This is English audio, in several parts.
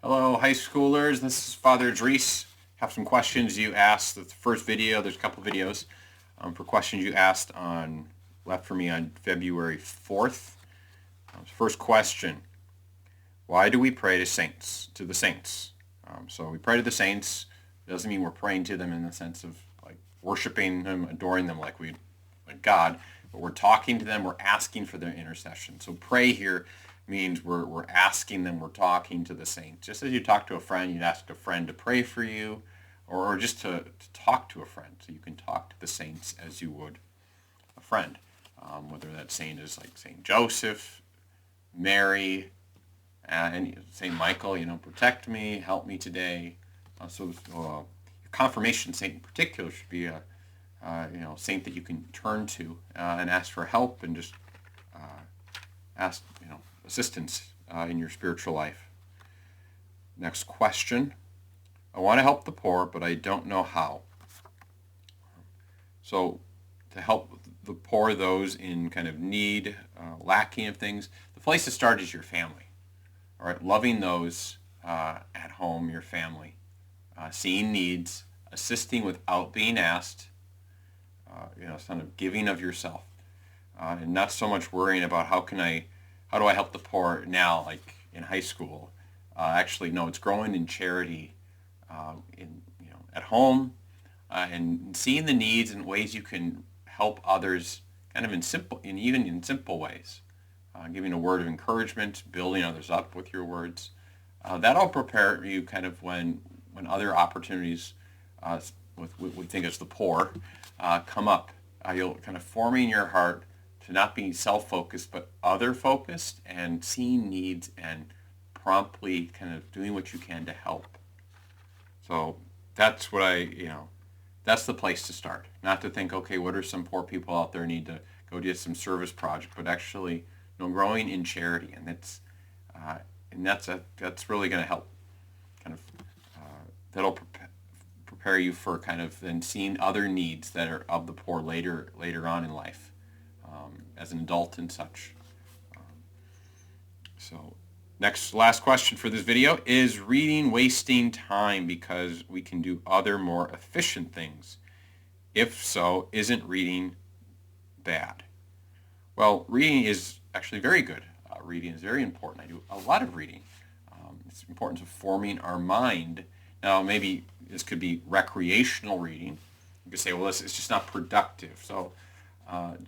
Hello, high schoolers. This is Father Dries. Have some questions you asked. The first video, there's a couple videos for questions you asked left for me on February 4th. First question: why do we pray to the saints? So we pray to the saints. It doesn't mean we're praying to them in the sense of like worshiping them, adoring them like God, but we're talking to them. We're asking for their intercession. So pray here means we're asking them, we're talking to the saints. Just as you talk to a friend, you'd ask a friend to pray for you, or just to talk to a friend. So you can talk to the saints as you would a friend, whether that saint is like Saint Joseph, Mary, and Saint Michael. Protect me, help me today. Your confirmation saint in particular should be a saint that you can turn to and ask for help and just ask assistance in your spiritual life. Next question: I want to help the poor, but I don't know how. So to help the poor, those in kind of need, lacking of things, the place to start is your family. All right, loving those at home, your family, seeing needs, assisting without being asked, kind of giving of yourself, and not so much worrying about how do I help the poor now, like in high school. Actually, no, it's growing in charity at home, and seeing the needs and ways you can help others, kind of even in simple ways. Giving a word of encouragement, building others up with your words. That'll prepare you kind of when other opportunities, with what we think is the poor, come up. You'll kind of forming your heart to not be self-focused but other-focused and seeing needs and promptly kind of doing what you can to help. So that's that's the place to start. Not to think, okay, what are some poor people out there need to go do some service project, but actually, growing in charity, and that's really going to help. Kind of that'll prepare you for kind of then seeing other needs that are of the poor later on in life, as an adult and such. So last question for this video: is reading wasting time because we can do other more efficient things? If so, isn't reading bad? Well, reading is actually very good. Reading is very important. I do a lot of reading. It's important to forming our mind. Now, maybe this could be recreational reading. You could say, well, it's just not productive. So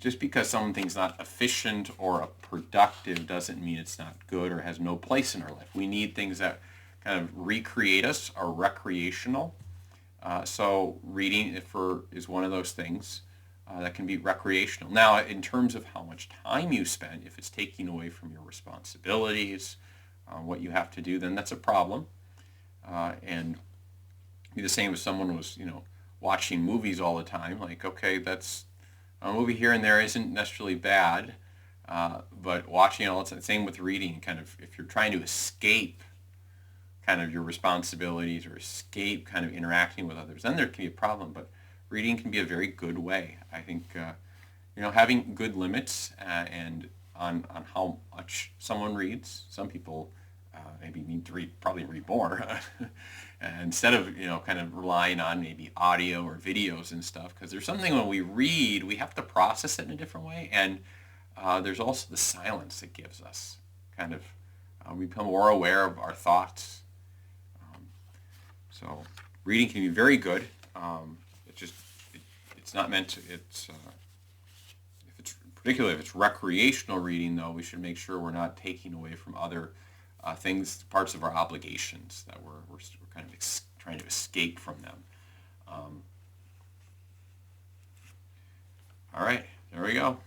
just because something's not efficient or productive doesn't mean it's not good or has no place in our life. We need things that kind of recreate us, are recreational. So reading is one of those things that can be recreational. Now, in terms of how much time you spend, if it's taking away from your responsibilities, what you have to do, then that's a problem. And be the same if someone was, watching movies all the time. Like, okay, that's a movie here and there isn't necessarily bad, but watching all the time. Same with reading. Kind of, if you're trying to escape kind of your responsibilities or escape kind of interacting with others, then there can be a problem. But reading can be a very good way. I think, having good limits and on how much someone reads. Some people maybe need to probably read more instead of, kind of relying on maybe audio or videos and stuff. Because there's something when we read, we have to process it in a different way. And there's also the silence it gives us. Kind of, we become more aware of our thoughts. So reading can be very good. It's not meant to, particularly if it's recreational reading, though, we should make sure we're not taking away from other parts of our obligations that we're kind of trying to escape from them. All right, there we go.